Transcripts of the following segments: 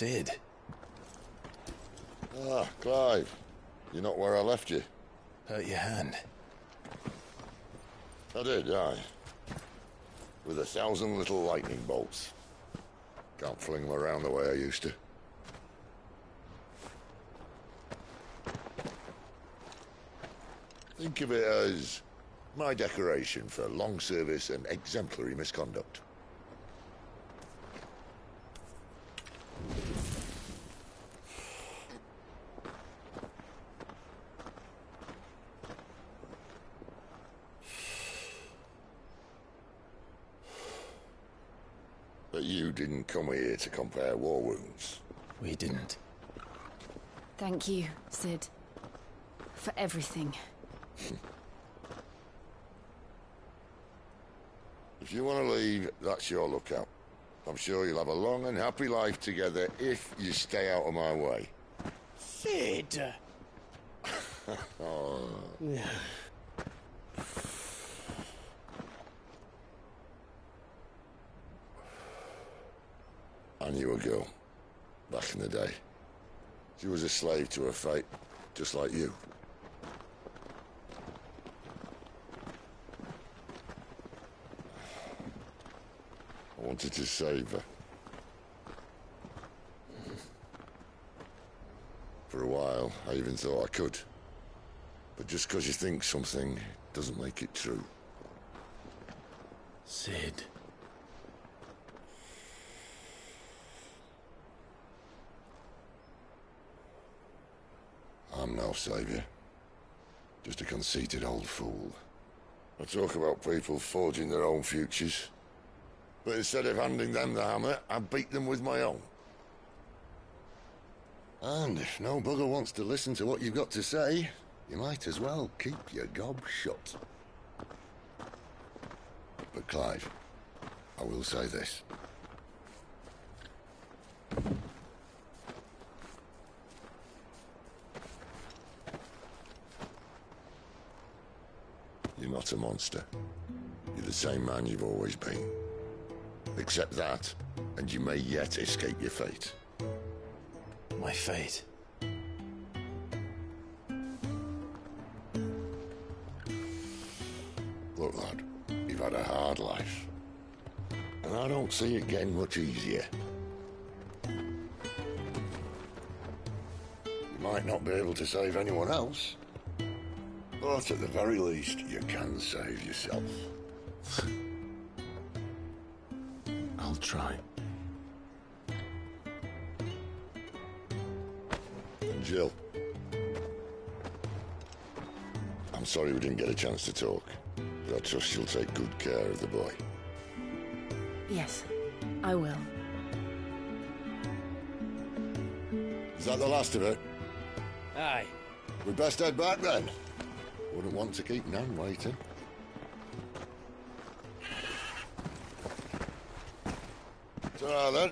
Sid. Ah, Clive. You're not where I left you. Hurt your hand. I did, aye. With 1,000 little lightning bolts. Can't fling them around the way I used to. Think of it as my decoration for long service and exemplary misconduct. But you didn't come here to compare war wounds. We didn't. Thank you, Sid. For everything. If you want to leave, that's your lookout. I'm sure you'll have a long and happy life together if you stay out of my way. Sid! Oh. I knew a girl, back in the day. She was a slave to her fate, just like you. I wanted to save her. For a while, I even thought I could. But just because you think something doesn't make it true. Sid. I'm no savior. Just a conceited old fool. I talk about people forging their own futures. But instead of handing them the hammer, I beat them with my own. And if no bugger wants to listen to what you've got to say, you might as well keep your gob shut. But Clive, I will say this. You're not a monster. You're the same man you've always been. Accept that, and you may yet escape your fate. My fate. Look, lad, you've had a hard life. And I don't see it getting much easier. You might not be able to save anyone else, but at the very least, you can save yourself. I'll try. And Jill, I'm sorry we didn't get a chance to talk, but I trust she'll take good care of the boy. Yes, I will. Is that the last of it? Aye. We'd best head back then. Wouldn't want to keep Nan waiting. Ta-ra then.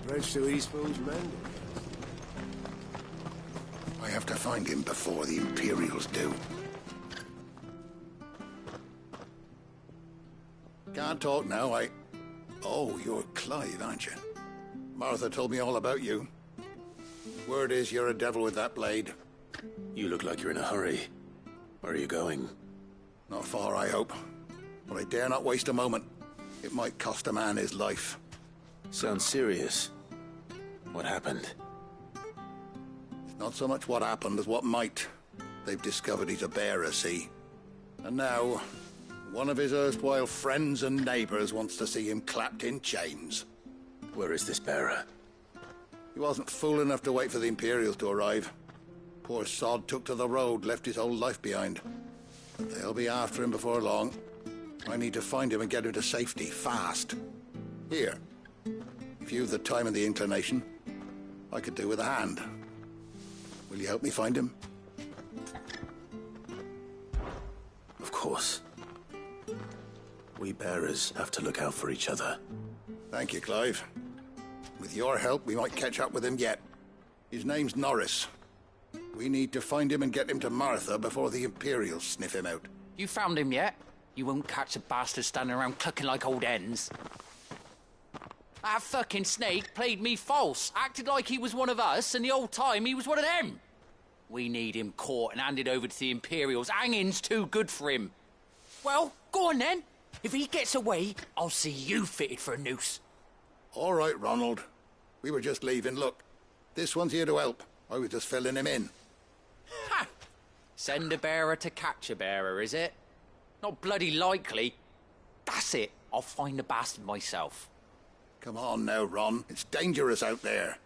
Bridge to Eastbourne's mended. I have to find him before the Imperials do. Can't talk now, Oh, you're Clive, aren't you? Martha told me all about you. Word is you're a devil with that blade. You look like you're in a hurry. Where are you going? Not far, I hope. But I dare not waste a moment. It might cost a man his life. Sounds serious. What happened? It's not so much what happened as what might. They've discovered he's a bearer, see? And now, one of his erstwhile friends and neighbors wants to see him clapped in chains. Where is this bearer? He wasn't fool enough to wait for the Imperials to arrive. Poor sod took to the road, left his whole life behind. But they'll be after him before long. I need to find him and get him to safety, fast. Here. If you've the time and the inclination, I could do with a hand. Will you help me find him? Of course. We bearers have to look out for each other. Thank you, Clive. With your help, we might catch up with him yet. His name's Norris. We need to find him and get him to Martha before the Imperials sniff him out. You found him yet? You won't catch a bastard standing around clucking like old hens. That fucking snake played me false, acted like he was one of us, and the whole time he was one of them. We need him caught and handed over to the Imperials. Hanging's too good for him. Well, go on then. If he gets away, I'll see you fitted for a noose. All right, Ronald. We were just leaving. Look, this one's here to help. I was just filling him in. Ha! Send a bearer to catch a bearer, is it? Not bloody likely. That's it. I'll find the bastard myself. Come on now, Ron. It's dangerous out there.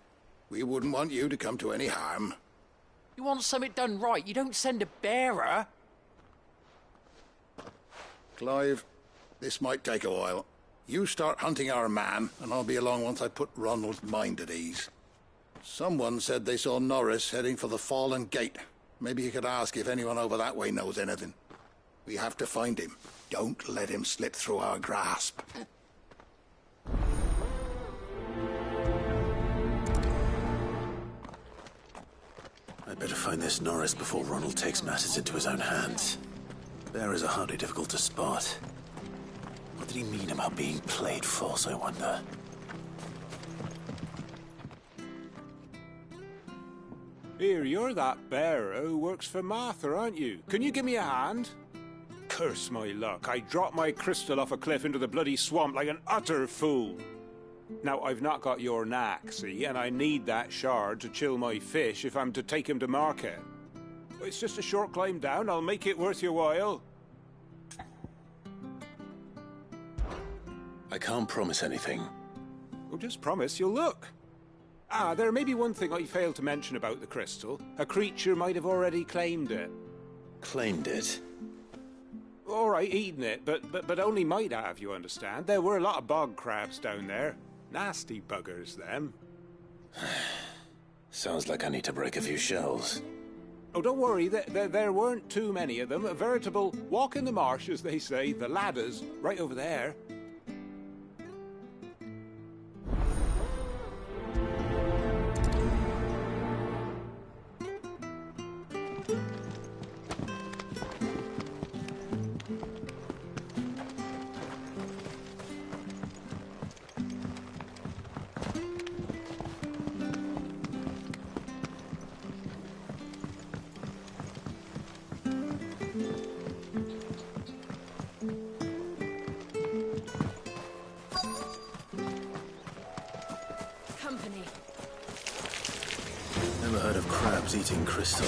We wouldn't want you to come to any harm. You want something done right, you don't send a bearer. Clive, this might take a while. You start hunting our man, and I'll be along once I put Ronald's mind at ease. Someone said they saw Norris heading for the Fallen Gate. Maybe you could ask if anyone over that way knows anything. We have to find him. Don't let him slip through our grasp. I'd better find this Norris before Ronald takes matters into his own hands. Bearers are hardly difficult to spot. What did he mean about being played false, I wonder? Here, you're that bearer who works for Martha, aren't you? Can you give me a hand? Curse my luck, I dropped my crystal off a cliff into the bloody swamp like an utter fool. Now, I've not got your knack, see, and I need that shard to chill my fish if I'm to take him to market. It's just a short climb down, I'll make it worth your while. I can't promise anything. Well, just promise you'll look. Ah, there may be one thing I failed to mention about the crystal. A creature might have already claimed it. Claimed it? All right, eaten it, but only might have, you understand. There were a lot of bog crabs down there. Nasty buggers, them. Sounds like I need to break a few shells. Oh, don't worry, there weren't too many of them. A veritable walk in the marsh, as they say, the ladders, right over there. Company. Never heard of crabs eating crystal.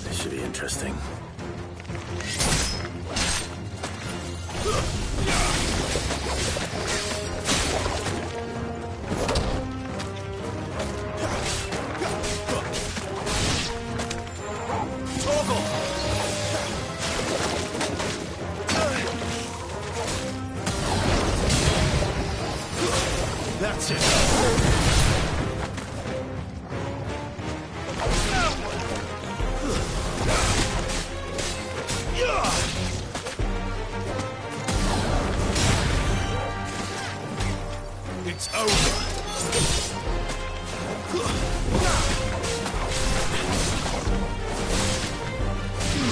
This should be interesting. That's it. It's over.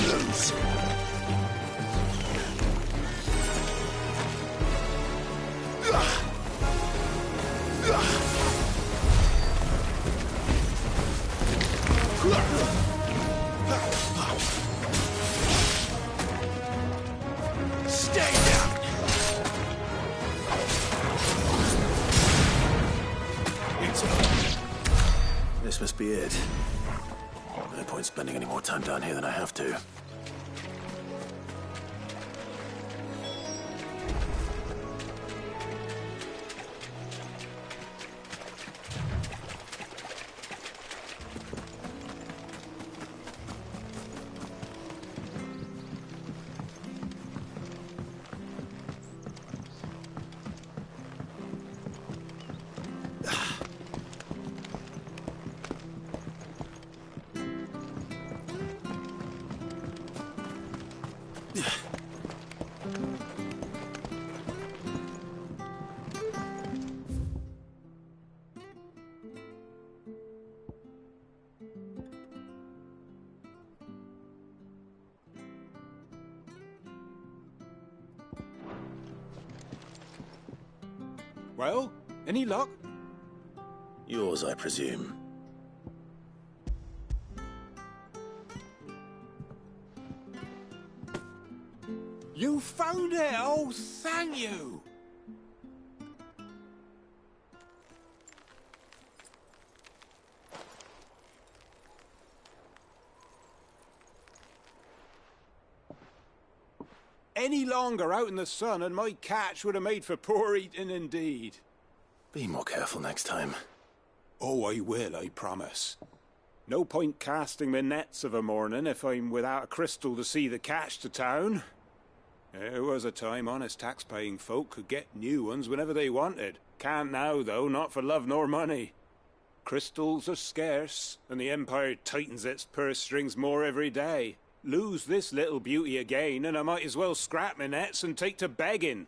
Lose. Stay down. It's over. This must be it. No point spending any more time down here than I have to. Well, any luck? Yours, I presume. You found it! Oh, thank you! Any longer out in the sun and my catch would have made for poor eating indeed. Be more careful next time. Oh, I will, I promise. No point casting my nets of a morning if I'm without a crystal to see the catch to town. There was a time honest tax-paying folk could get new ones whenever they wanted. Can't now, though, not for love nor money. Crystals are scarce, and the Empire tightens its purse strings more every day. Lose this little beauty again, and I might as well scrap my nets and take to begging.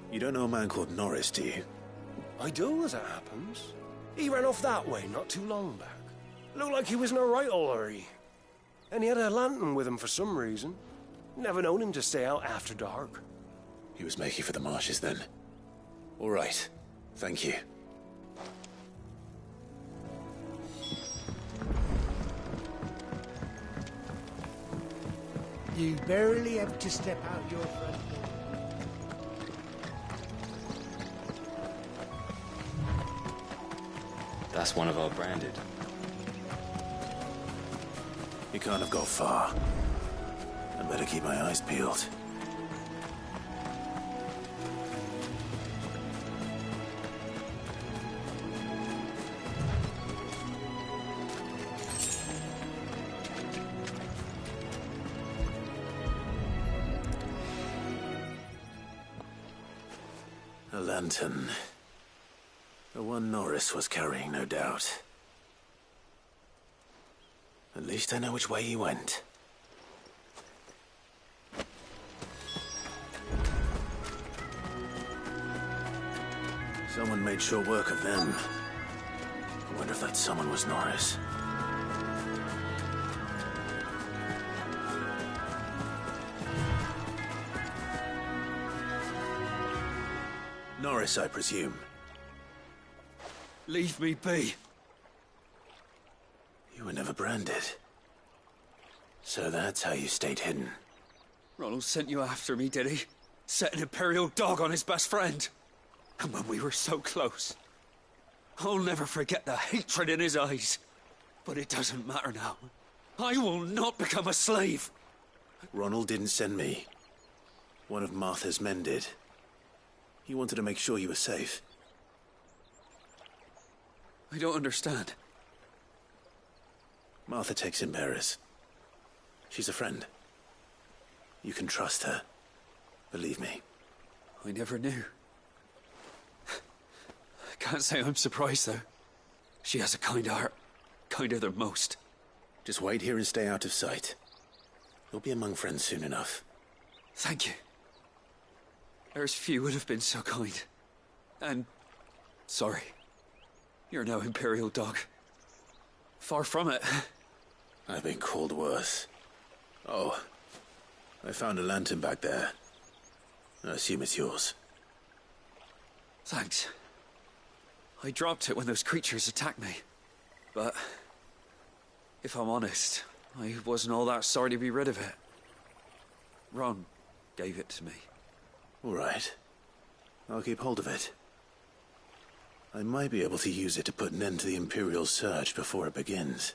You don't know a man called Norris, do you? I do, as it happens. He ran off that way not too long back. Looked like he was in a right old hurry. And he had a lantern with him for some reason. Never known him to stay out after dark. He was making for the marshes then. All right. Thank you. You barely have to step out your front door. That's one of our branded. You can't have got far. I better keep my eyes peeled. A lantern. The one Norris was carrying, no doubt. At least I know which way he went. Someone made short work of them. I wonder if that someone was Norris. Norris, I presume. Leave me be. You were never branded. So that's how you stayed hidden. Ronald sent you after me, did he? Set an Imperial dog on his best friend. And when we were so close, I'll never forget the hatred in his eyes. But it doesn't matter now. I will not become a slave. Ronald didn't send me. One of Martha's men did. He wanted to make sure you were safe. I don't understand. Martha takes in bearers. She's a friend. You can trust her. Believe me. I never knew. I can't say I'm surprised, though. She has a kind heart. Kinder than most. Just wait here and stay out of sight. You'll be among friends soon enough. Thank you. There's few would have been so kind. And sorry. You're no Imperial dog. Far from it. I've been called worse. Oh, I found a lantern back there. I assume it's yours. Thanks. I dropped it when those creatures attacked me. But if I'm honest, I wasn't all that sorry to be rid of it. Ron gave it to me. All right. I'll keep hold of it. I might be able to use it to put an end to the Imperial surge before it begins.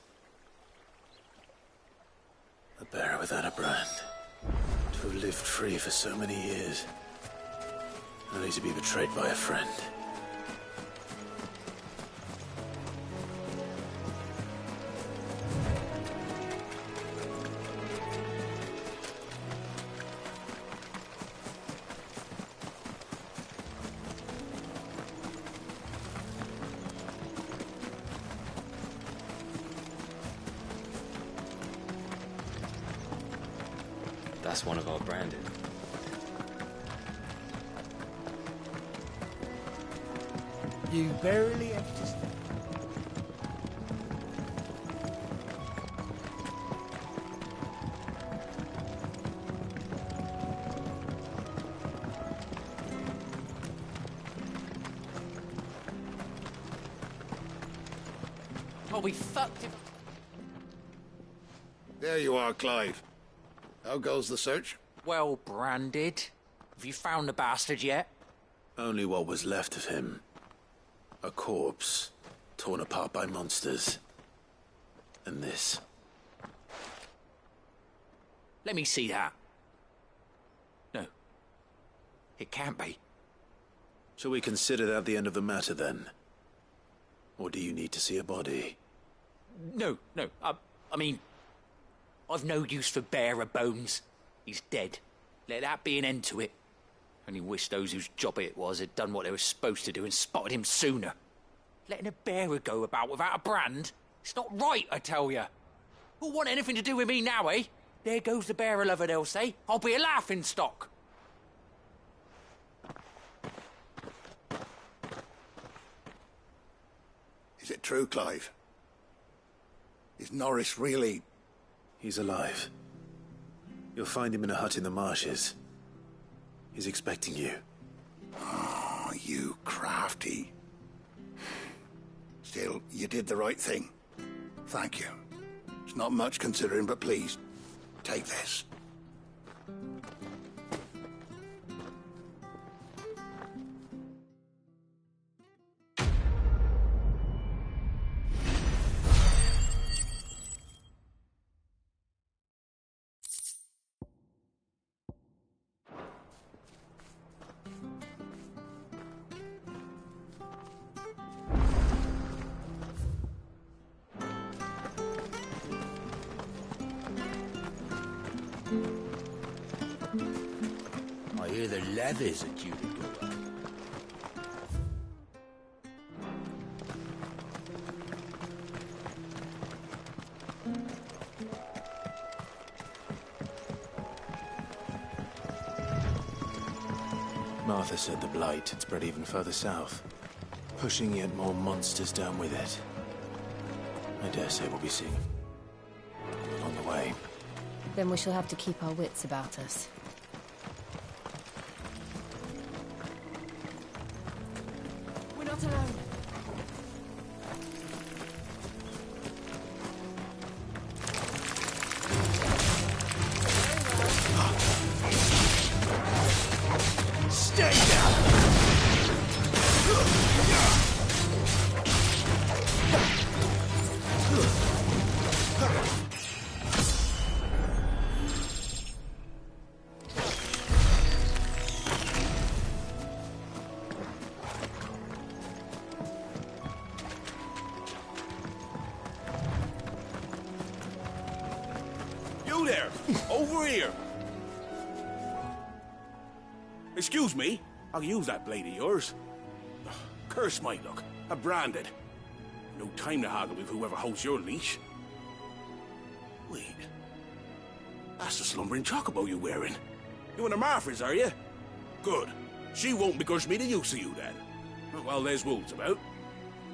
A bearer without a brand. To have lived free for so many years. Only to be betrayed by a friend. That's one of our branded. You barely have to step. I'll be fucked if... There you are, Clive. How goes the search? Well branded. Have you found the bastard yet? Only what was left of him. A corpse, torn apart by monsters. And this. Let me see that. No. It can't be. Shall we consider that the end of the matter, then? Or do you need to see a body? No. I mean... I've no use for bearer bones. He's dead. Let that be an end to it. Only wish those whose job it was had done what they were supposed to do and spotted him sooner. Letting a bearer go about without a brand? It's not right, I tell you. Who'll want anything to do with me now, eh? There goes the bearer lover, they'll say. I'll be a laughing stock. Is it true, Clive? Is Norris really... He's alive. You'll find him in a hut in the marshes. He's expecting you. Oh, you crafty. Still, you did the right thing. Thank you. It's not much considering, but please, take this. I hear the leathers are due to go up. Martha said the blight had spread even further south, pushing yet more monsters down with it. I dare say we'll be seeing along the way. Then we shall have to keep our wits about us. We're not alone. Stay down! You there! Over here! Excuse me, I'll use that blade of yours. Curse my luck, I'm branded. No time to haggle with whoever holds your leash. Wait, that's the slumbering chocobo you're wearing. You and the Marfors, are you? Good. She won't begrudge me the use of you then. Well, there's wolves about.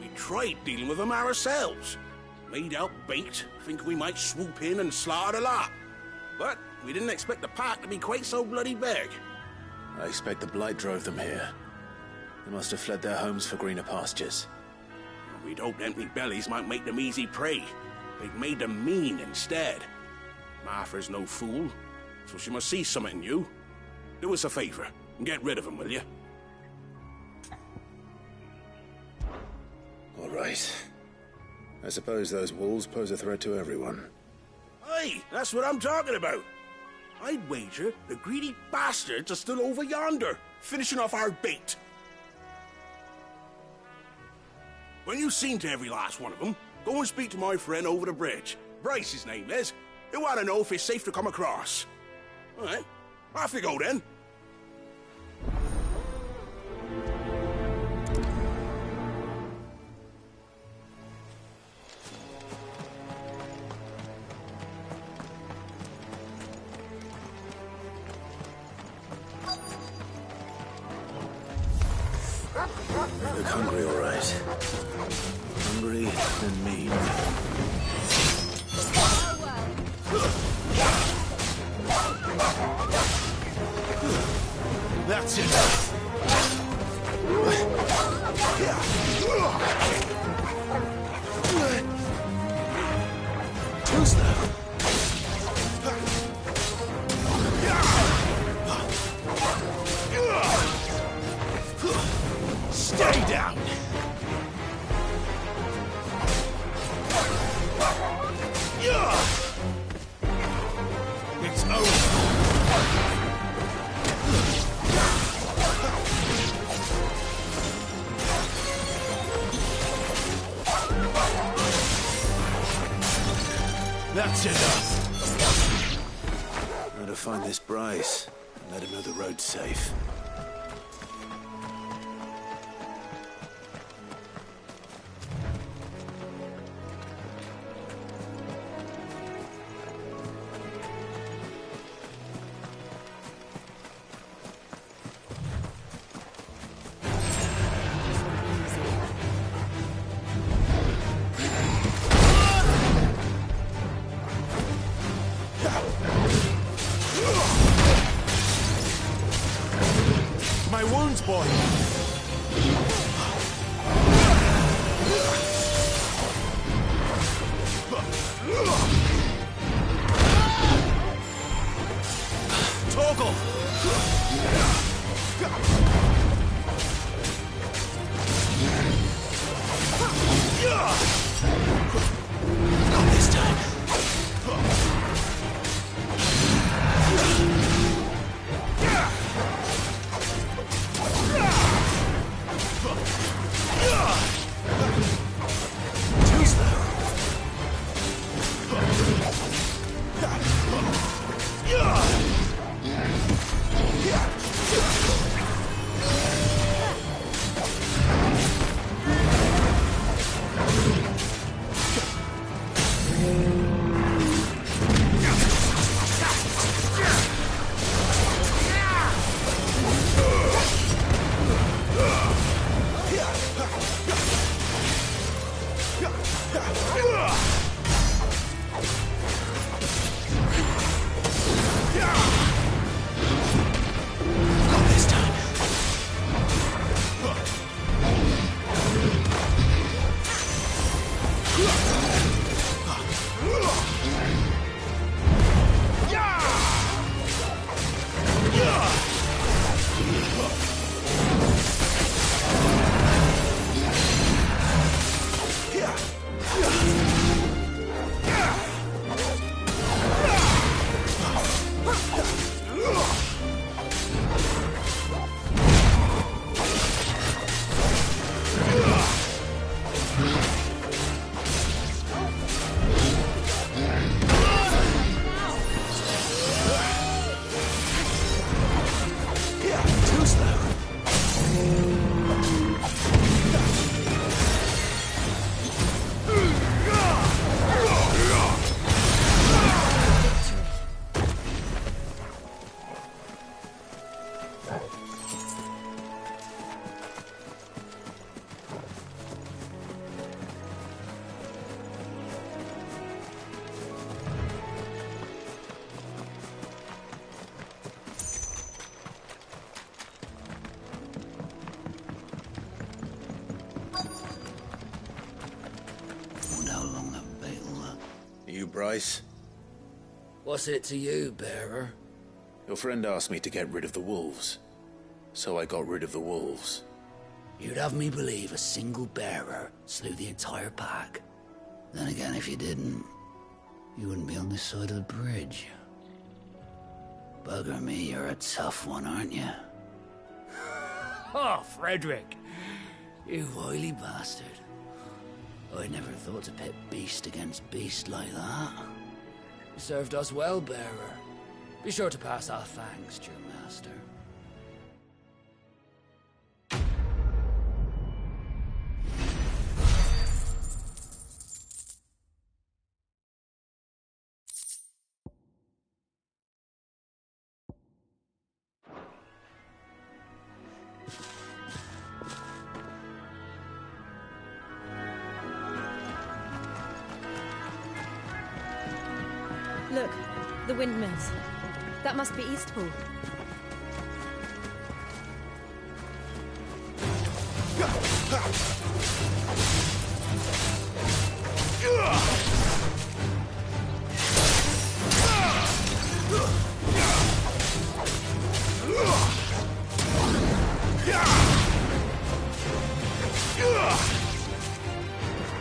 We tried dealing with them ourselves. Made out baked, think we might swoop in and slaughter the lot. But we didn't expect the pack to be quite so bloody big. I expect the blight drove them here. They must have fled their homes for greener pastures. We'd hoped empty bellies might make them easy prey. They've made them mean instead. Martha's no fool, so she must see something in you. Do us a favor and get rid of them, will you? All right. I suppose those wolves pose a threat to everyone. Hey, that's what I'm talking about. I'd wager the greedy bastards are still over yonder, finishing off our bait. When you've seen to every last one of them, go and speak to my friend over the bridge. Bryce, his name is. He'll want to know if it's safe to come across. All right, off you go then. You look hungry, all right. Hungry and mean. That's enough. Too slow. Stay down. It's over. That's enough. Now to find this Bryce and let him know the road's safe. My wounds, boy! Toggle! Not this time. Too slow. Not this time. Too slow. Wonder how long that bait will last. You, Bryce? What's it to you, bearer? Your friend asked me to get rid of the wolves. So I got rid of the wolves. You'd have me believe a single bearer slew the entire pack. Then again, if you didn't, you wouldn't be on this side of the bridge. Bugger me, you're a tough one, aren't you? Oh, Frederick. You wily bastard. I never thought to pit beast against beast like that. You served us well, bearer. Be sure to pass our thanks to your master. The windmills. That must be Eastpool.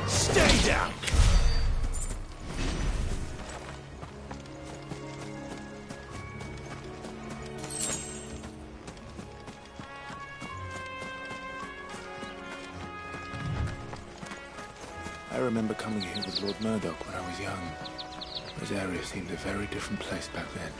Stay down! I remember coming here with Lord Murdoch when I was young. This area seemed a very different place back then.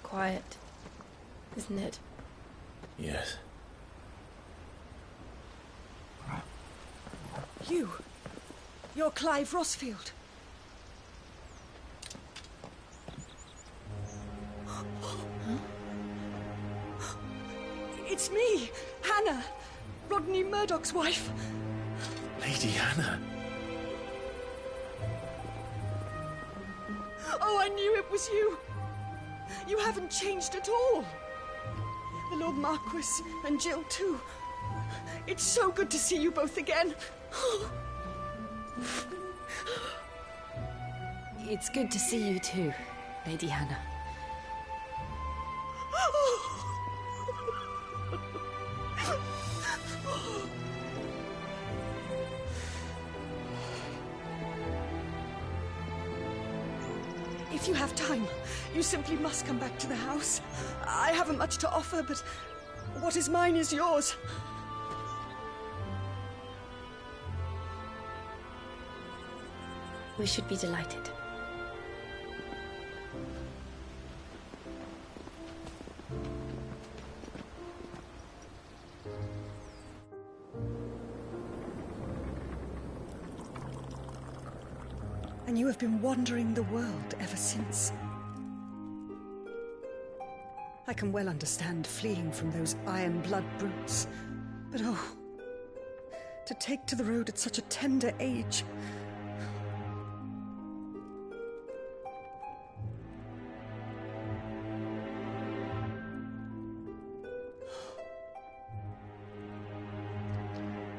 Quiet, isn't it? Yes. You're Clive Rossfield. It's me, Hannah, Rodney Murdoch's wife. Lady Hannah. Oh, I knew it was you. You haven't changed at all. The Lord Marquis and Jill too. It's so good to see you both again. It's good to see you too, Lady Hannah. If you have time, you simply must come back to the house. I haven't much to offer, but what is mine is yours. We should be delighted. And you have been wandering the world ever since. I can well understand fleeing from those iron blood brutes. But oh, to take to the road at such a tender age.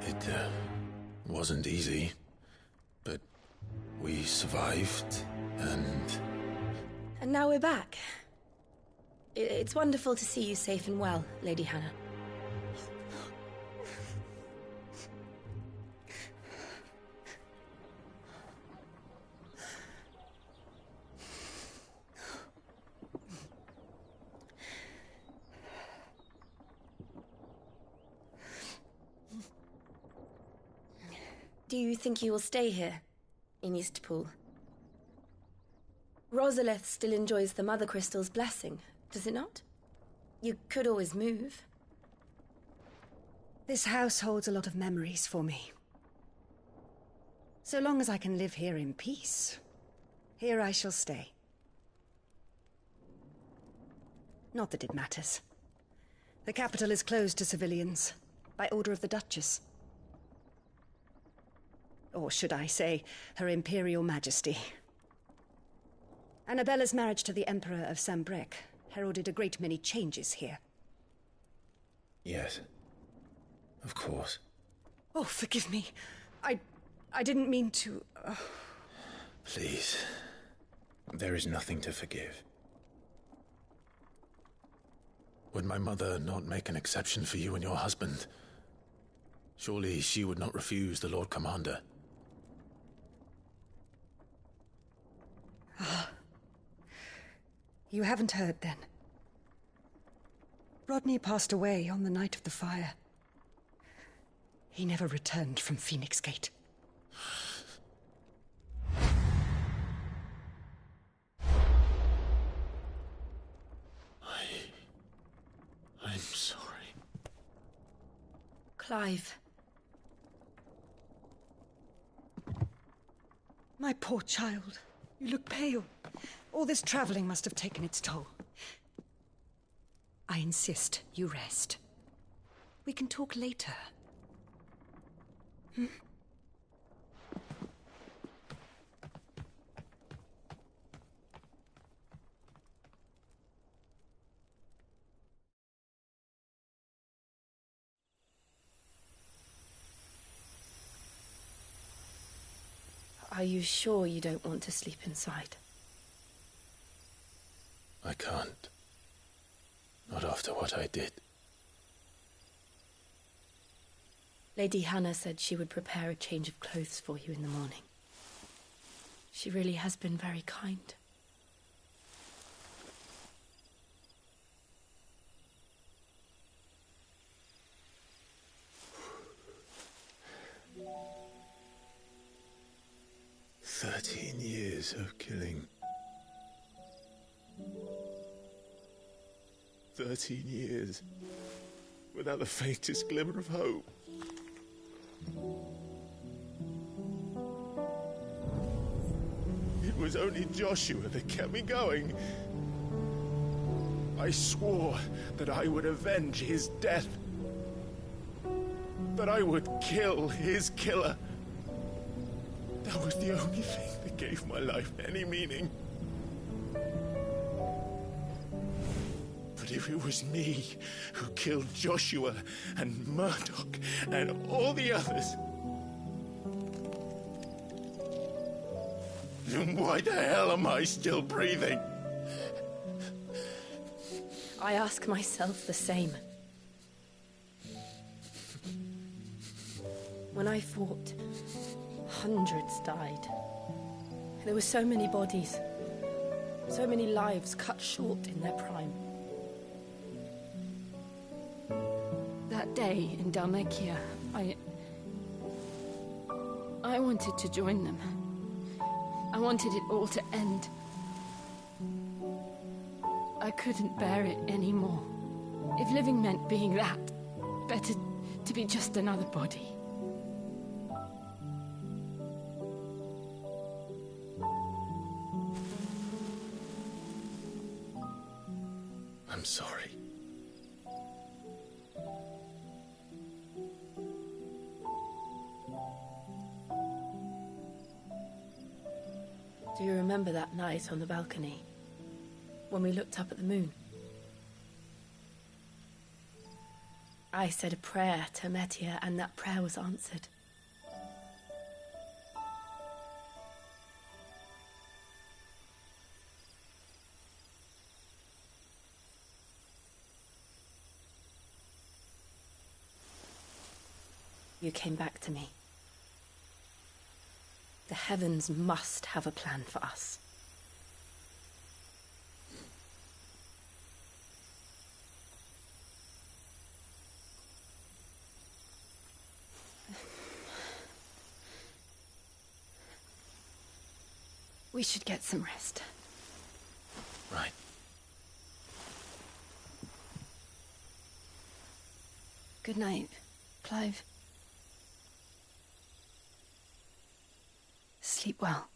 It wasn't easy, but we survived, and... And now we're back. It's wonderful to see you safe and well, Lady Hannah. Do you think you will stay here, in Eastpool? Rosalith still enjoys the Mother Crystal's blessing, does it not? You could always move. This house holds a lot of memories for me. So long as I can live here in peace, here I shall stay. Not that it matters. The capital is closed to civilians, by order of the Duchess. Or should I say, Her Imperial Majesty. Annabella's marriage to the Emperor of Sambrec heralded a great many changes here. Yes. Of course. Oh, forgive me. I didn't mean to... Please. There is nothing to forgive. Would my mother not make an exception for you and your husband? Surely she would not refuse the Lord Commander. You haven't heard, then. Rodney passed away on the night of the fire. He never returned from Phoenix Gate. I'm sorry. Clive. My poor child. You look pale. All this traveling must have taken its toll. I insist you rest. We can talk later. Hmm? Are you sure you don't want to sleep inside? I can't. Not after what I did. Lady Hannah said she would prepare a change of clothes for you in the morning. She really has been very kind. Years of killing. 13 years without the faintest glimmer of hope. It was only Joshua that kept me going. I swore that I would avenge his death. That I would kill his killer. That was the only thing that gave my life any meaning. But if it was me who killed Joshua and Murdoch and all the others, then why the hell am I still breathing? I ask myself the same. When I fought, hundreds died. There were so many bodies, so many lives cut short in their prime. That day in Dalmekia, I wanted to join them. I wanted it all to end. I couldn't bear it anymore. If living meant being that, better to be just another body. I'm sorry. Do you remember that night on the balcony, when we looked up at the moon? I said a prayer to Metia, and that prayer was answered. You came back to me. The heavens must have a plan for us. We should get some rest. Right. Good night, Clive. Sleep well.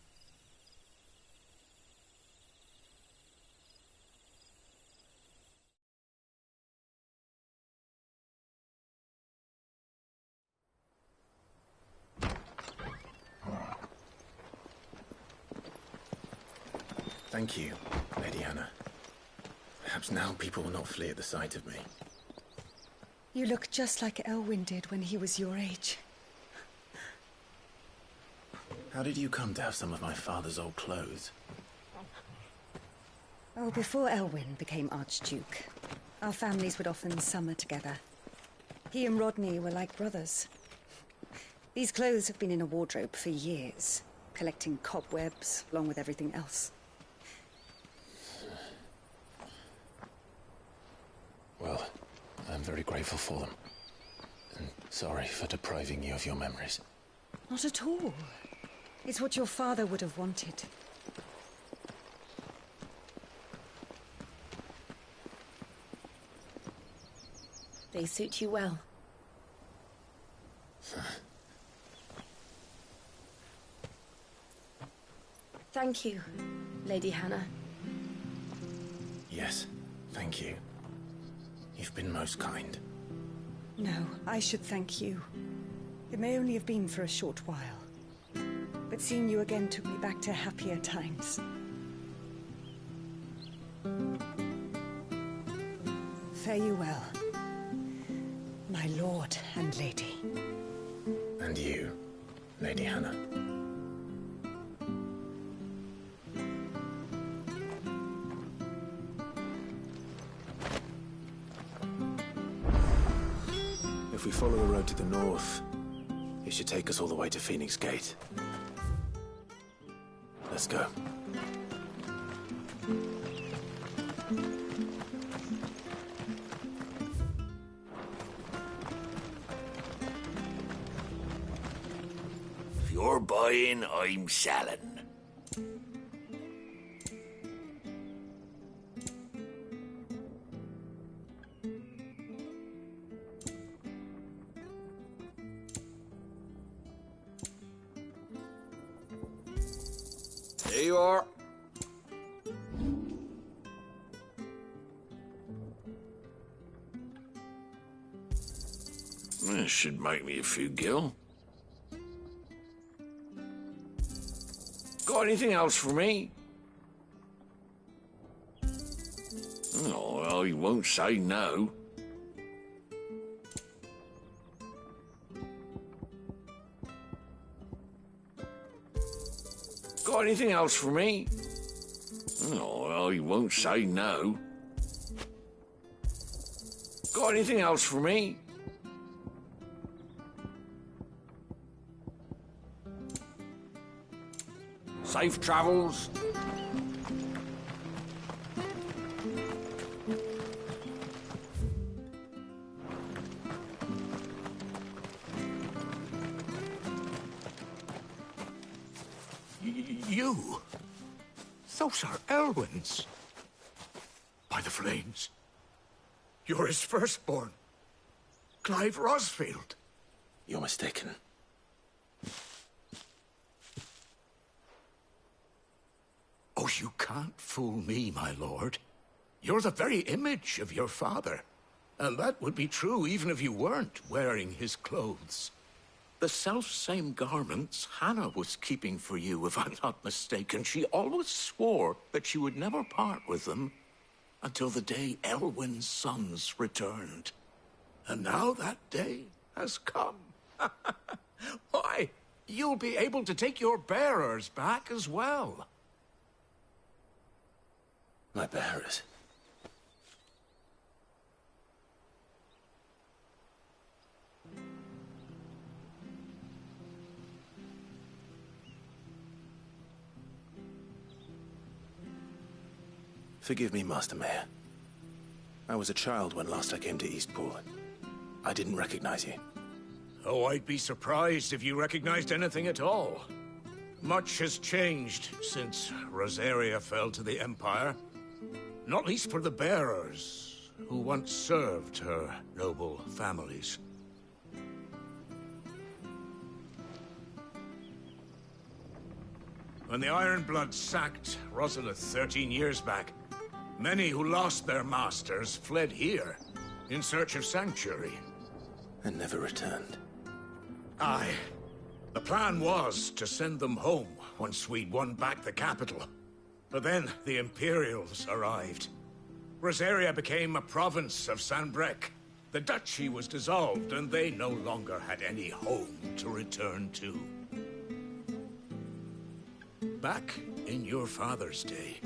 Thank you, Lady Hannah. Perhaps now people will not flee at the sight of me. You look just like Elwyn did when he was your age. How did you come to have some of my father's old clothes? Oh, before Elwyn became Archduke, our families would often summer together. He and Rodney were like brothers. These clothes have been in a wardrobe for years, collecting cobwebs along with everything else. Well, I'm very grateful for them. And sorry for depriving you of your memories. Not at all. It's what your father would have wanted. They suit you well. Thank you, Lady Hannah. Yes, thank you. You've been most kind. No, I should thank you. It may only have been for a short while, but seeing you again took me back to happier times. Fare you well, my lord and lady. And you, Lady Hannah. If we follow the road to the north, it should take us all the way to Phoenix Gate. Let's go. If you're buying, I'm selling. There you are. This should make me a few gil. Got anything else for me? Oh, well, he won't say no. Got anything else for me? Oh, well, he won't say no. Got anything else for me? Safe travels. You? Those are Elwyn's. By the flames. You're his firstborn. Clive Rosfield. You're mistaken. Oh, you can't fool me, my lord. You're the very image of your father. And that would be true even if you weren't wearing his clothes. The self-same garments Hannah was keeping for you, if I'm not mistaken. She always swore that she would never part with them until the day Elwyn's sons returned. And now that day has come. Why, you'll be able to take your bearers back as well. My bearers? Forgive me, Master Mayor. I was a child when last I came to Eastpool. I didn't recognize you. Oh, I'd be surprised if you recognized anything at all. Much has changed since Rosaria fell to the Empire. Not least for the bearers, who once served her noble families. When the Ironbloods sacked Rosalith 13 years back, many who lost their masters fled here in search of sanctuary. And never returned. Aye. The plan was to send them home once we'd won back the capital. But then the Imperials arrived. Rosaria became a province of Sanbreque. The duchy was dissolved, and they no longer had any home to return to. Back in your father's day,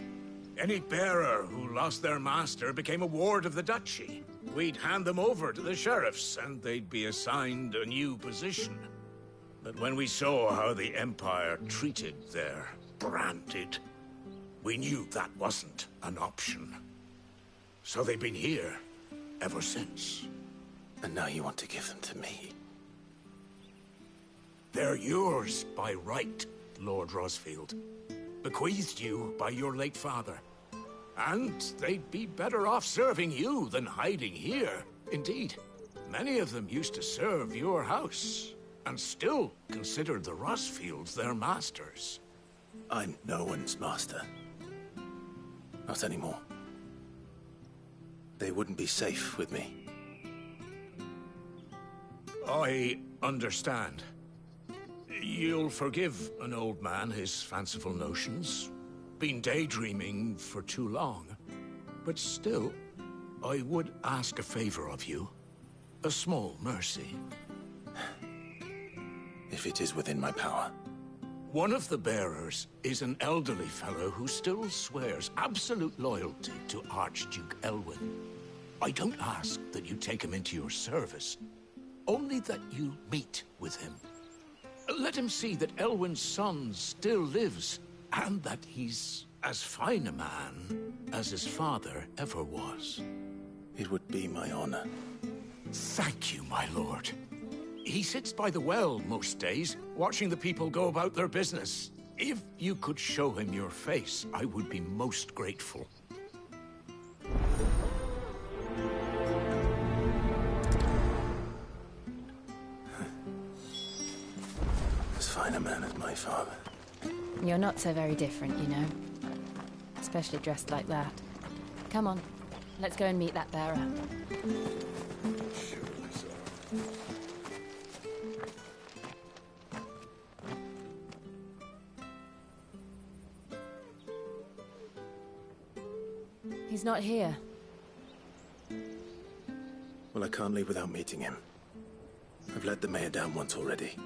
any bearer who lost their master became a ward of the duchy. We'd hand them over to the sheriffs, and they'd be assigned a new position. But when we saw how the Empire treated their branded, we knew that wasn't an option. So they've been here ever since. And now you want to give them to me? They're yours by right, Lord Rosfield. Bequeathed you by your late father. And they'd be better off serving you than hiding here. Indeed, many of them used to serve your house, and still considered the Rosfields their masters. I'm no one's master. Not anymore. They wouldn't be safe with me. I understand. You'll forgive an old man his fanciful notions. Been daydreaming for too long. But still, I would ask a favor of you. A small mercy. If it is within my power. One of the bearers is an elderly fellow who still swears absolute loyalty to Archduke Elwyn. I don't ask that you take him into your service, only that you meet with him. Let him see that Elwyn's son still lives, and that he's as fine a man as his father ever was. It would be my honor. Thank you, my lord. He sits by the well most days, watching the people go about their business. If you could show him your face, I would be most grateful. As fine a man as my father. You're not so very different, you know. Especially dressed like that. Come on, let's go and meet that bearer. He's not here. Well, I can't leave without meeting him. I've let the mayor down once already.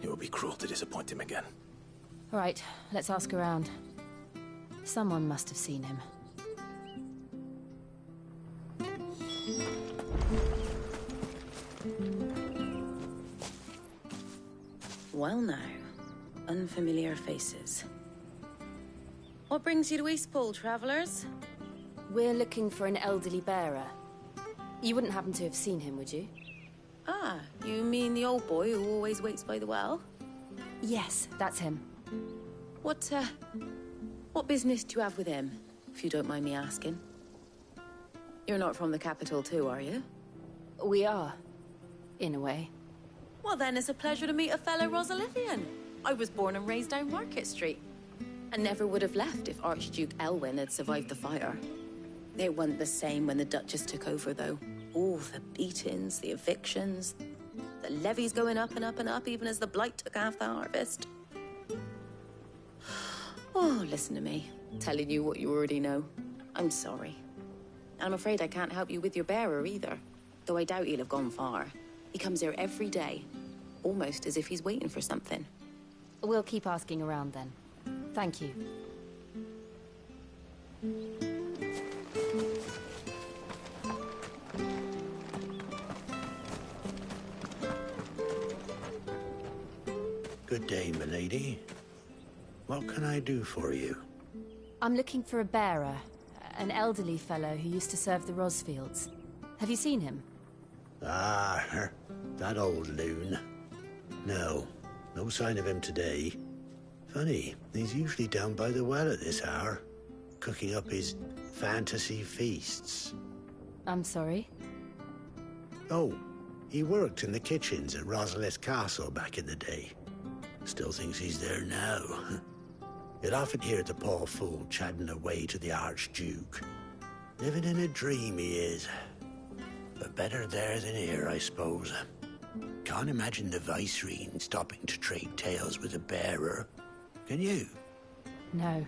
It would be cruel to disappoint him again. All right, let's ask around. Someone must have seen him. Well now, unfamiliar faces. What brings you to Eastpool, travellers? We're looking for an elderly bearer. You wouldn't happen to have seen him, would you? Ah, you mean the old boy who always waits by the well? Yes, that's him. What business do you have with him, if you don't mind me asking? You're not from the capital too, are you? We are, in a way. Well then, it's a pleasure to meet a fellow Rosalivian. I was born and raised down Market Street. And never would have left if Archduke Elwyn had survived the fire. It wasn't the same when the Duchess took over, though. All the beatings, the evictions, the levies going up and up and up, even as the blight took half the harvest. Oh, listen to me, telling you what you already know. I'm sorry. I'm afraid I can't help you with your bearer either, though I doubt he'll have gone far. He comes here every day, almost as if he's waiting for something. We'll keep asking around then. Thank you. Good day, milady. What can I do for you? I'm looking for a bearer, an elderly fellow who used to serve the Rosfields. Have you seen him? Ah, that old loon. No sign of him today. Funny, he's usually down by the well at this hour, cooking up his fantasy feasts. I'm sorry? Oh, he worked in the kitchens at Rosalith Castle back in the day. Still thinks he's there now. You'd often hear the poor fool chatting away to the Archduke. Living in a dream he is. But better there than here, I suppose. Can't imagine the Viceroy stopping to trade tales with a bearer. Can you? No.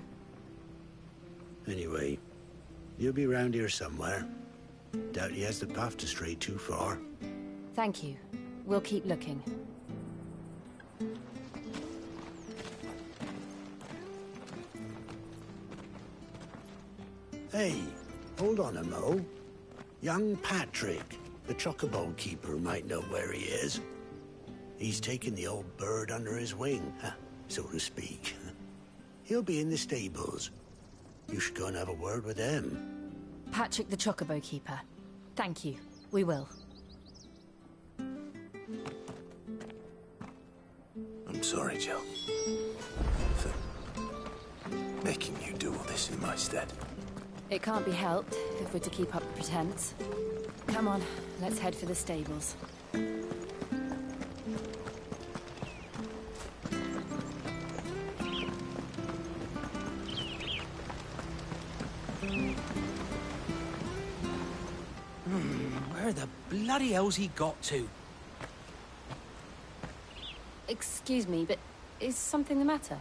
Anyway, you'll be round here somewhere. Doubt he has the path to stray too far. Thank you. We'll keep looking. Hey, hold on a mo. Young Patrick, the chocobo keeper, might know where he is. He's taken the old bird under his wing, so to speak. He'll be in the stables. You should go and have a word with him. Patrick the chocobo keeper. Thank you. We will. I'm sorry, Jill. For making you do all this in my stead. It can't be helped if we're to keep up the pretense. Come on, let's head for the stables. bloody hell's he got to? Excuse me, but is something the matter?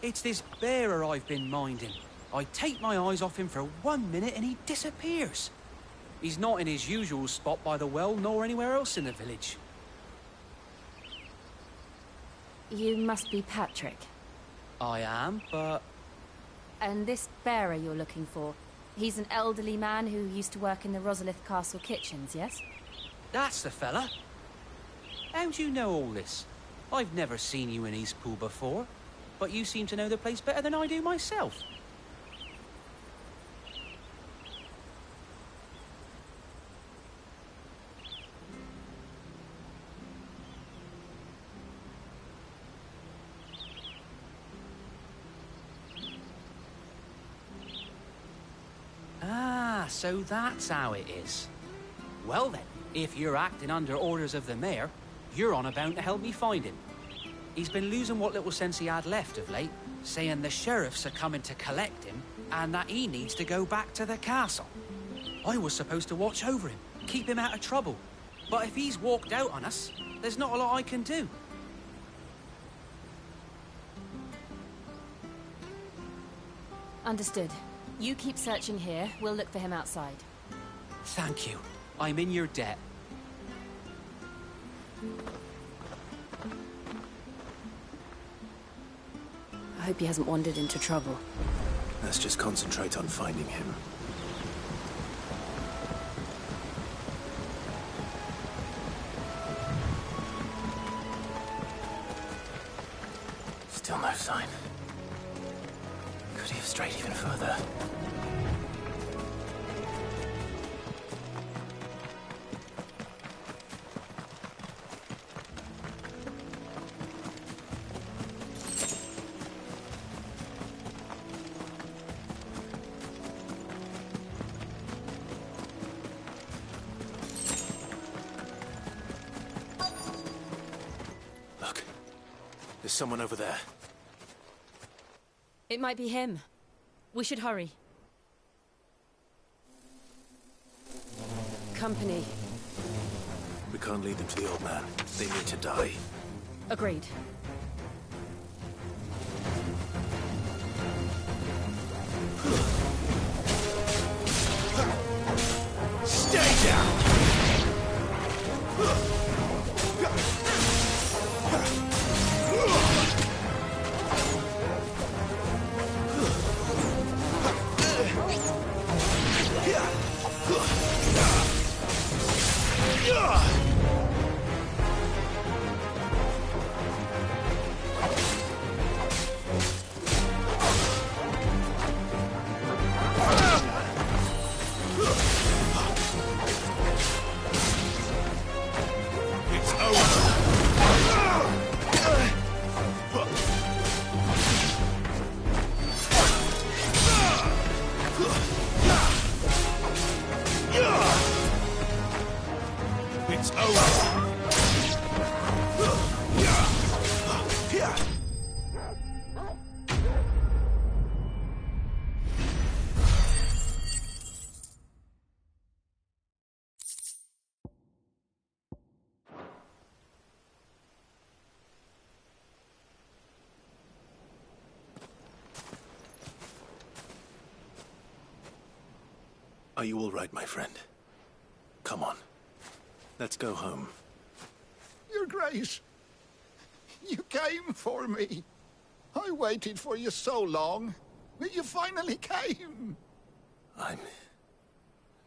It's this bearer I've been minding. I take my eyes off him for 1 minute and he disappears. He's not in his usual spot by the well, nor anywhere else in the village. You must be Patrick. I am, but... And this bearer you're looking for, he's an elderly man who used to work in the Rosalith Castle kitchens, yes? That's the fella. How do you know all this? I've never seen you in Eastpool before, but you seem to know the place better than I do myself. Ah, so that's how it is. Well then, if you're acting under orders of the mayor, you're on about to help me find him. He's been losing what little sense he had left of late, saying the sheriffs are coming to collect him and that he needs to go back to the castle. I was supposed to watch over him, keep him out of trouble. But if he's walked out on us, there's not a lot I can do. Understood. You keep searching here, we'll look for him outside. Thank you. I'm in your debt. I hope he hasn't wandered into trouble. Let's just concentrate on finding him. Still no sign. Could he have strayed even further? Look, there's someone over there. It might be him. We should hurry. Company. We can't lead them to the old man. They need to die. Agreed. Stay down! Are you all right, my friend? Come on. Let's go home. Your Grace, you came for me. I waited for you so long, but you finally came. I'm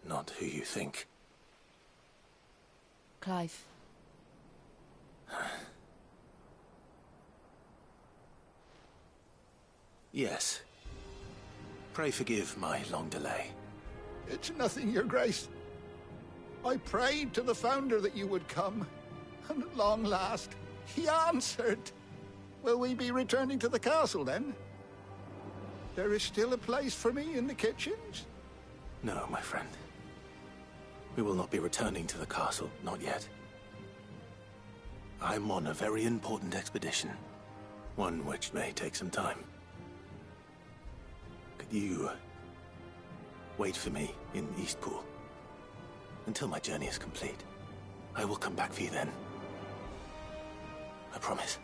not who you think. Clive. Yes. Pray forgive my long delay. It's nothing, Your Grace. I prayed to the Founder that you would come, and at long last, he answered. Will we be returning to the castle, then? There is still a place for me in the kitchens? No, my friend. We will not be returning to the castle, not yet. I'm on a very important expedition. One which may take some time. Could you wait for me in Eastpool? Until my journey is complete, I will come back for you then. I promise.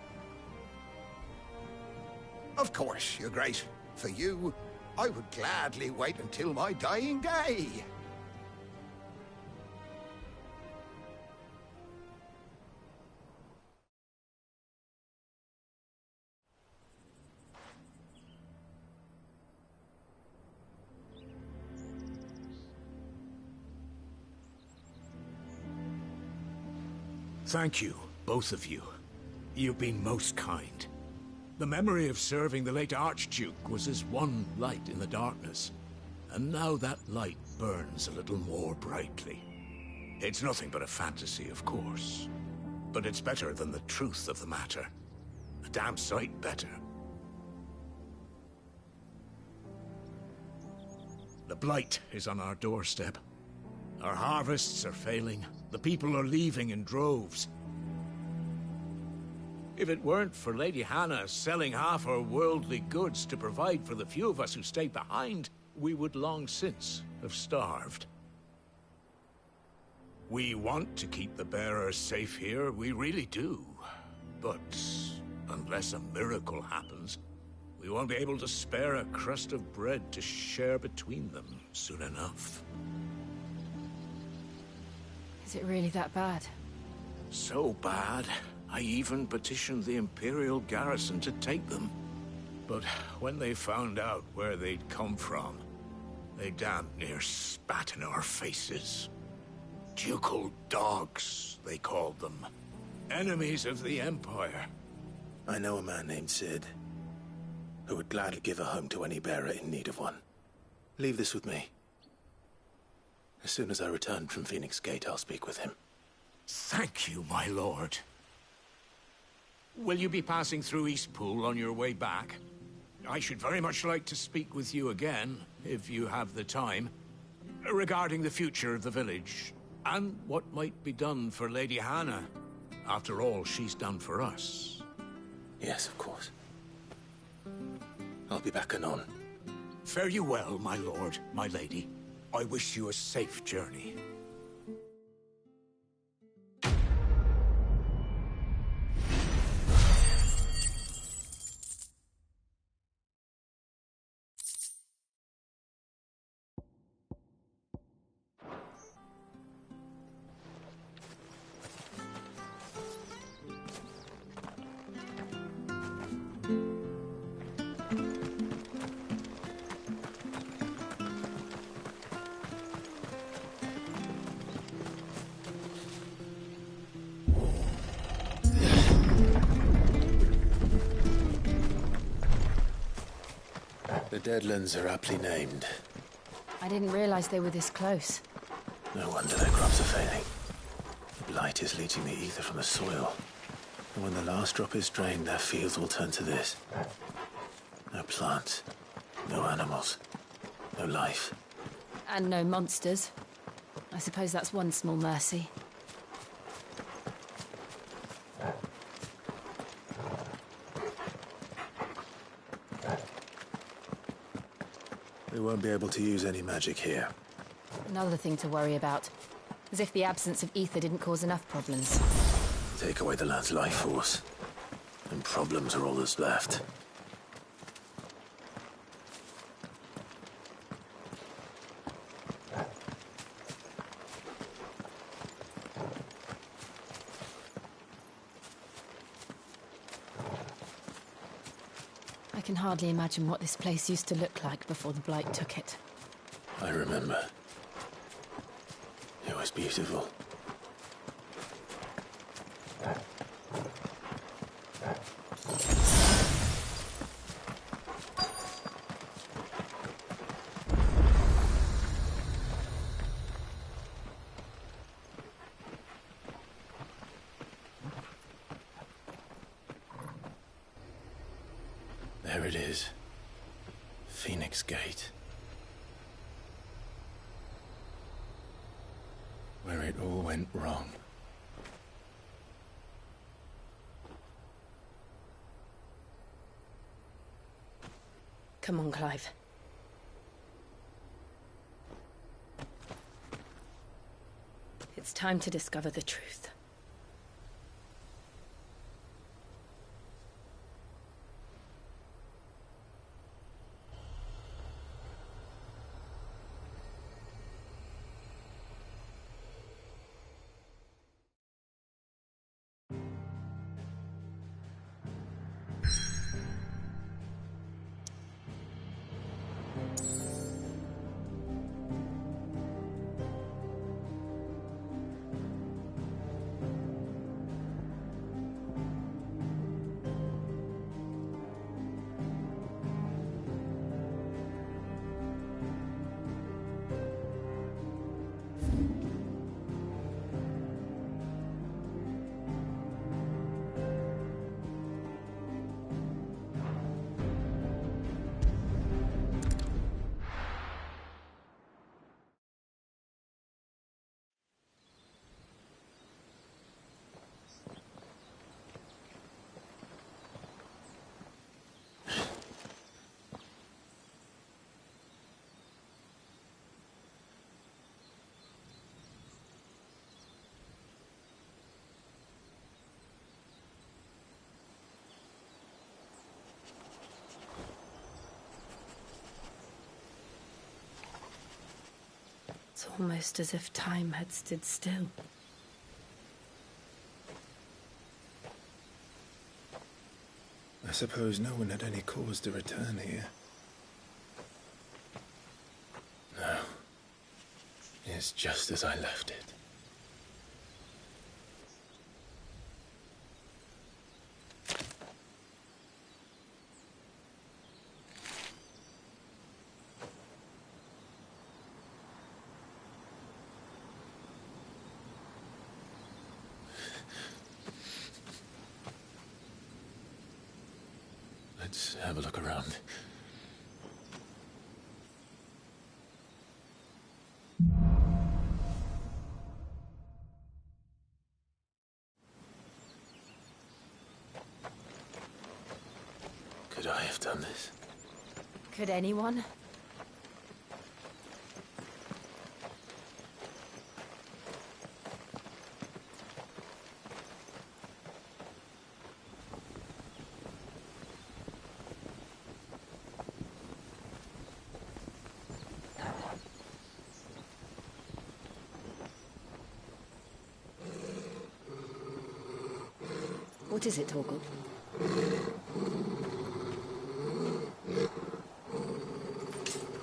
Of course, Your Grace. For you, I would gladly wait until my dying day. Thank you, both of you. You've been most kind. The memory of serving the late Archduke was as one light in the darkness, and now that light burns a little more brightly. It's nothing but a fantasy, of course, but it's better than the truth of the matter. A damn sight better. The blight is on our doorstep. Our harvests are failing. The people are leaving in droves. If it weren't for Lady Hannah selling half her worldly goods to provide for the few of us who stay behind, we would long since have starved. We want to keep the bearers safe here, we really do. But unless a miracle happens, we won't be able to spare a crust of bread to share between them soon enough. Is it really that bad? So bad, I even petitioned the Imperial garrison to take them. But when they found out where they'd come from, they damn near spat in our faces. Ducal dogs, they called them. Enemies of the Empire. I know a man named Sid, who would gladly give a home to any bearer in need of one. Leave this with me. As soon as I return from Phoenix Gate, I'll speak with him. Thank you, my lord. Will you be passing through Eastpool on your way back? I should very much like to speak with you again, if you have the time, regarding the future of the village, and what might be done for Lady Hannah, after all she's done for us. Yes, of course. I'll be back anon. Fare you well, my lord, my lady. I wish you a safe journey. The Deadlands are aptly named. I didn't realize they were this close. No wonder their crops are failing. The blight is leaching the ether from the soil. And when the last drop is drained, their fields will turn to this. No plants, no animals, no life. And no monsters. I suppose that's one small mercy. We won't be able to use any magic here. Another thing to worry about. As if the absence of ether didn't cause enough problems. Take away the land's life force, and problems are all that's left. I can hardly imagine what this place used to look like before the blight took it. I remember. It was beautiful. There it is. Phoenix Gate. Where it all went wrong. Come on, Clive. It's time to discover the truth. It's almost as if time had stood still. I suppose no one had any cause to return here. No. It's just as I left it. Let's have a look around. Could I have done this? Could anyone? What is it, Torgal?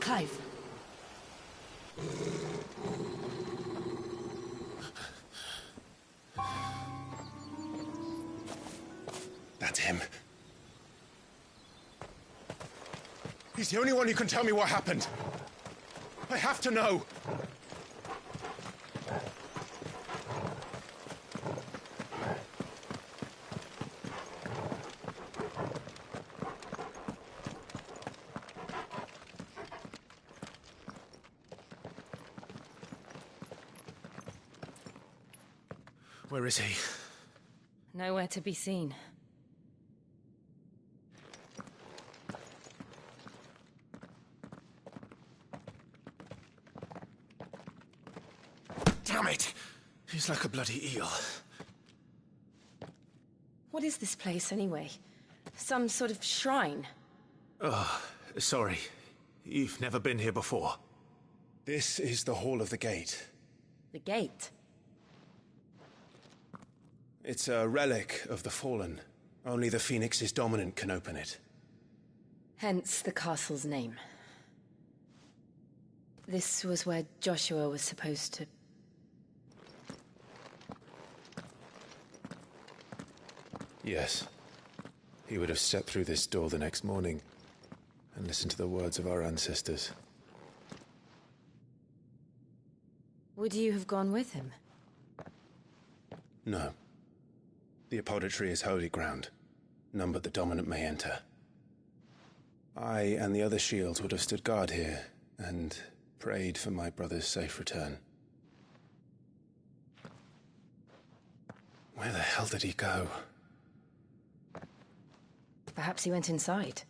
Clive. That's him. He's the only one who can tell me what happened. I have to know. Where is he? Nowhere to be seen. Damn it! He's like a bloody eel. What is this place, anyway? Some sort of shrine? Oh, sorry. You've never been here before. This is the Hall of the Gate. The gate? It's a relic of the Fallen. Only the Phoenix's dominant can open it. Hence the castle's name. This was where Joshua was supposed to... Yes. He would have stepped through this door the next morning and listened to the words of our ancestors. Would you have gone with him? No. The apodatory is holy ground. None but the dominant may enter. I and the other shields would have stood guard here and prayed for my brother's safe return. Where the hell did he go? Perhaps he went inside.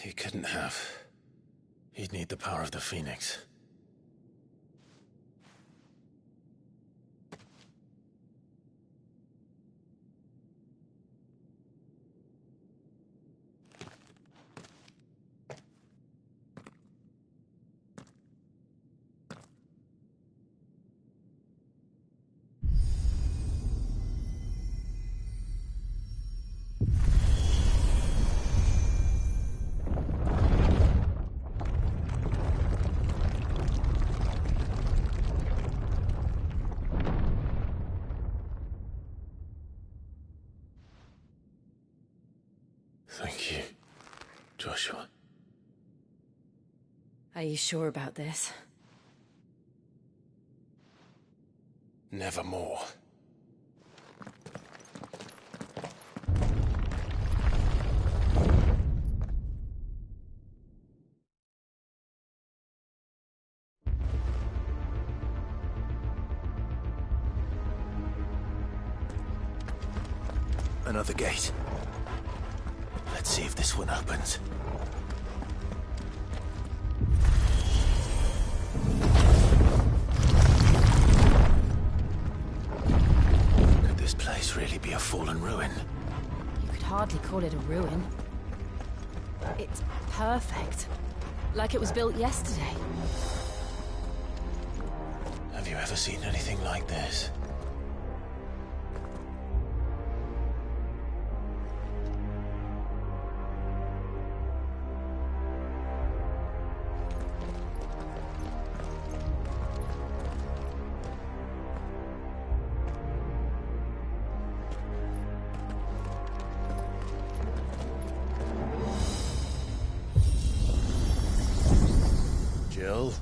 He couldn't have. He'd need the power of the Phoenix. Thank you, Joshua. Are you sure about this? Nevermore. Another gate. Let's see if this one opens. Could this place really be a fallen ruin? You could hardly call it a ruin. It's perfect. Like it was built yesterday. Have you ever seen anything like this? Jill?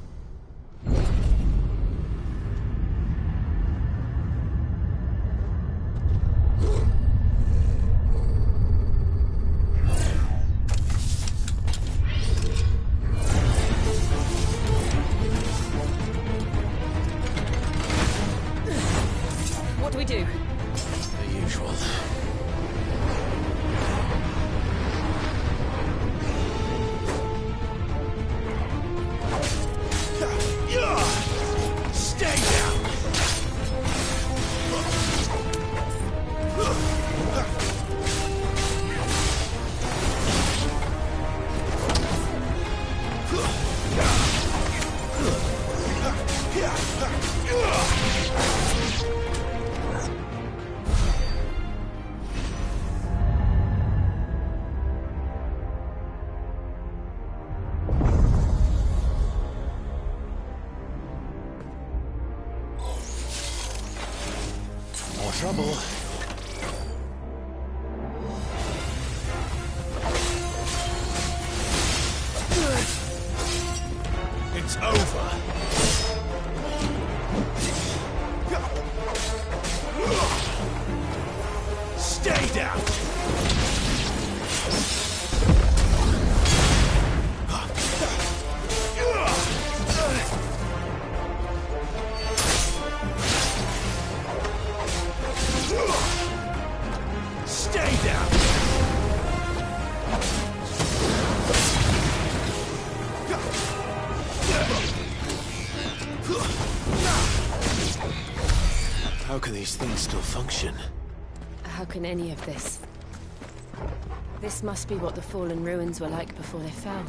What do we do? The usual. Stay down! More trouble. It's over. Stay down! Stay down! How can these things still function? How can any of this? This must be what the fallen ruins were like before they fell.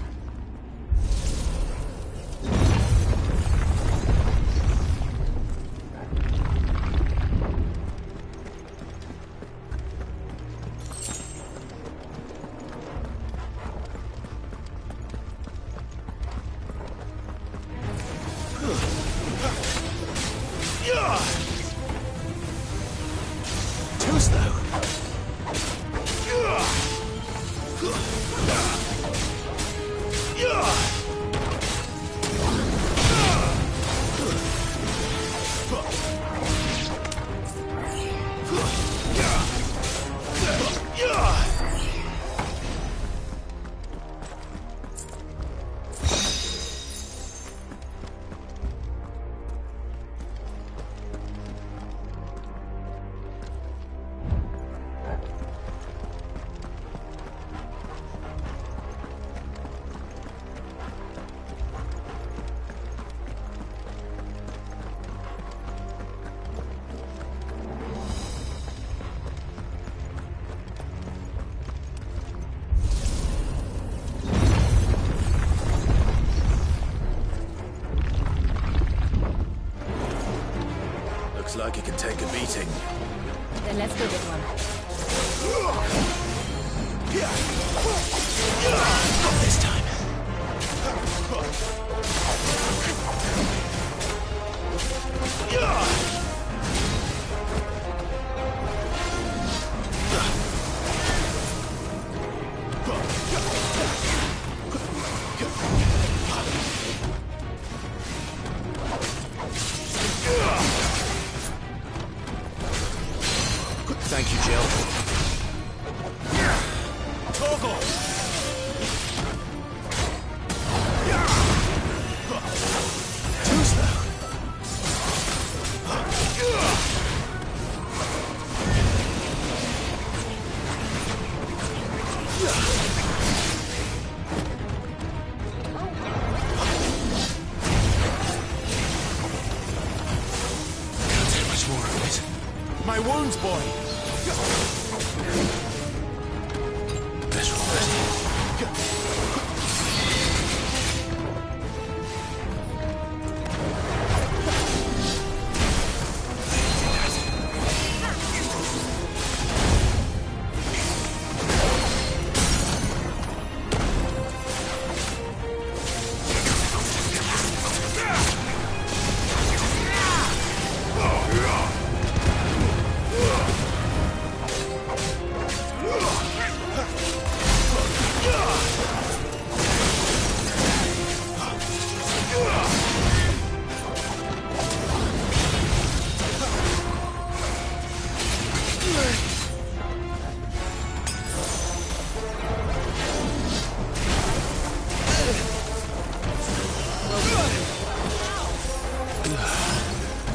Too slow. Looks like it can take a beating. Then let's give it one. Not this time. Thank you, Jill. Toggle! Too slow. Can't take much more of it. My wounds, boy! Better already.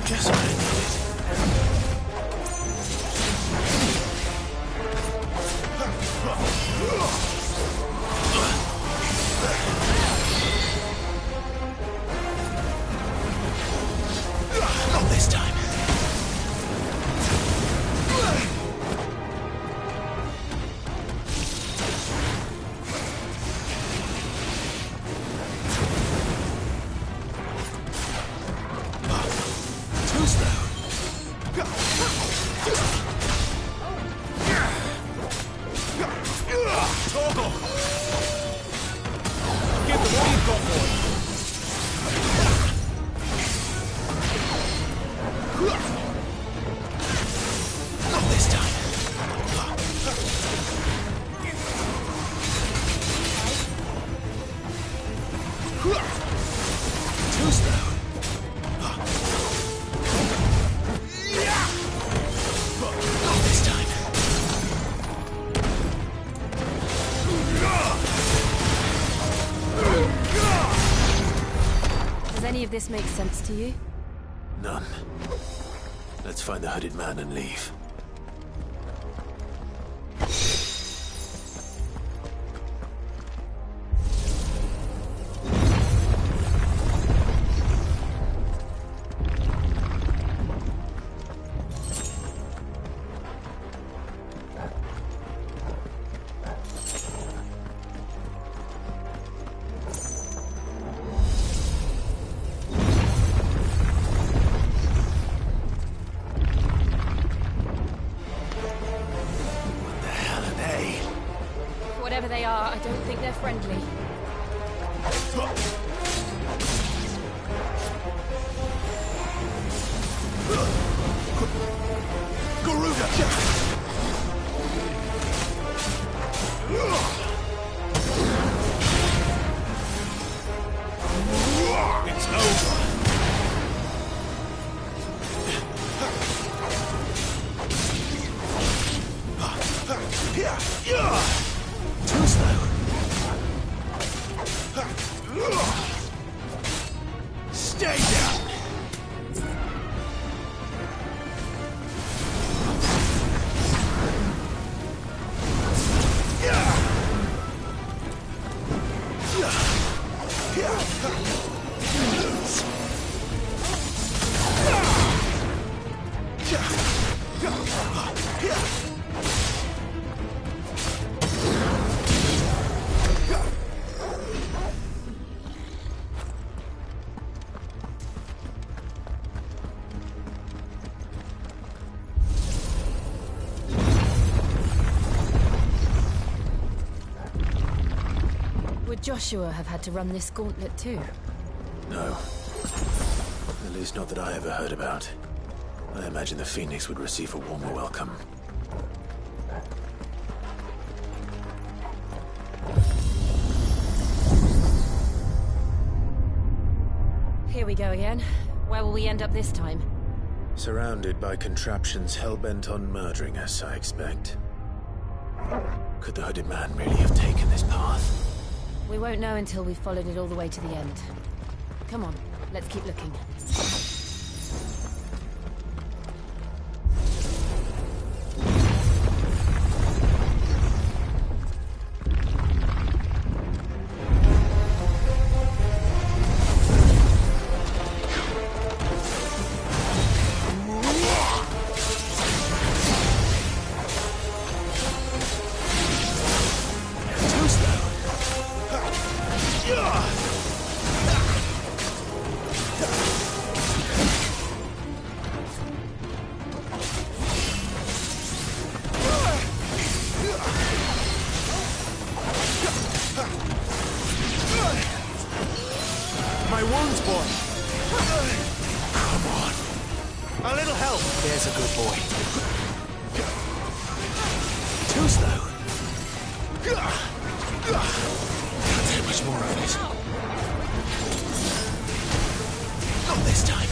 Just what I needed. Not this time. Too slow. Toggle! Give them what you've got, boy! Not this time. Too slow. Not this time. Does any of this make sense to you? None. Let's find the hooded man and leave. Whatever they are, I don't think they're friendly. It's over! Too slow. Stay down! Would Joshua have had to run this gauntlet too? No. At least not that I ever heard about. I imagine the Phoenix would receive a warmer welcome. Here we go again. Where will we end up this time? Surrounded by contraptions hell-bent on murdering us, I expect. Could the hooded man really have taken this path? We won't know until we've followed it all the way to the end. Come on, let's keep looking. My wounds, boy! Come on. A little help! There's a good boy. Too slow. Can't take much more of it. Not this time.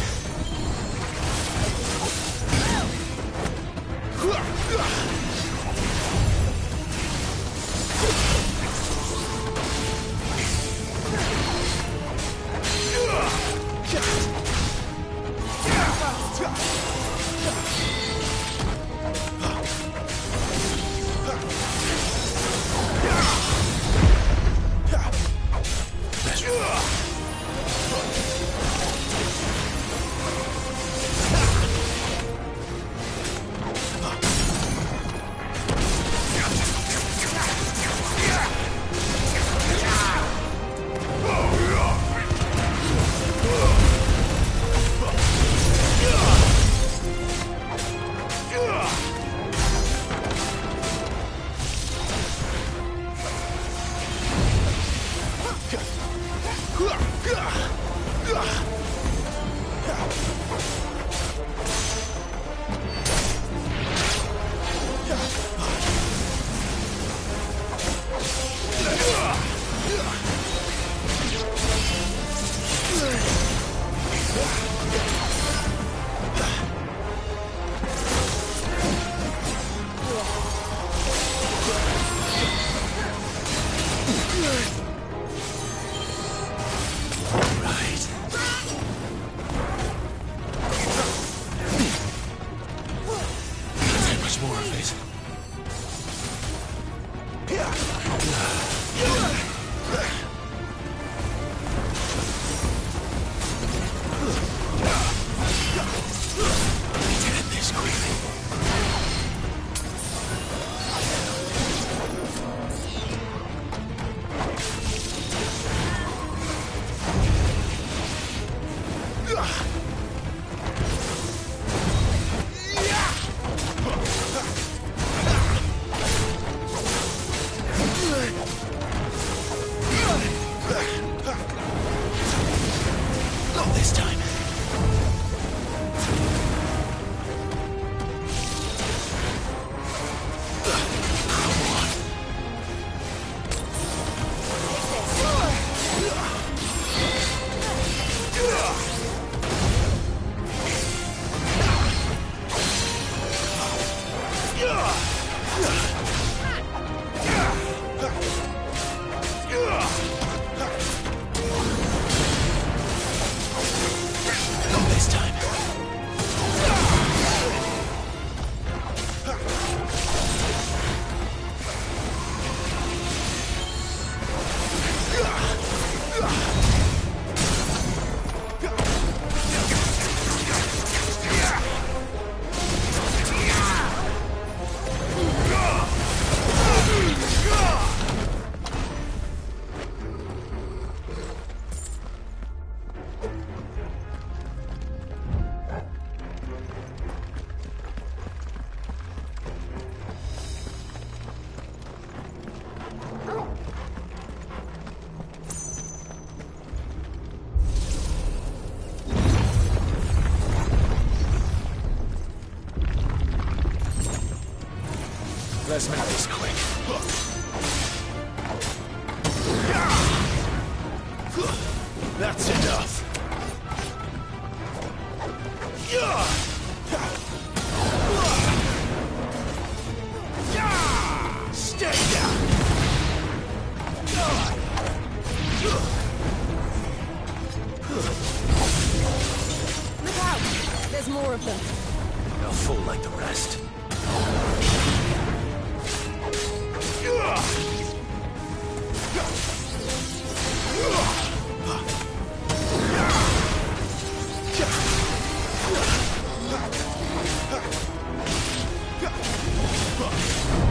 Let's make this quick. That's enough. Huh.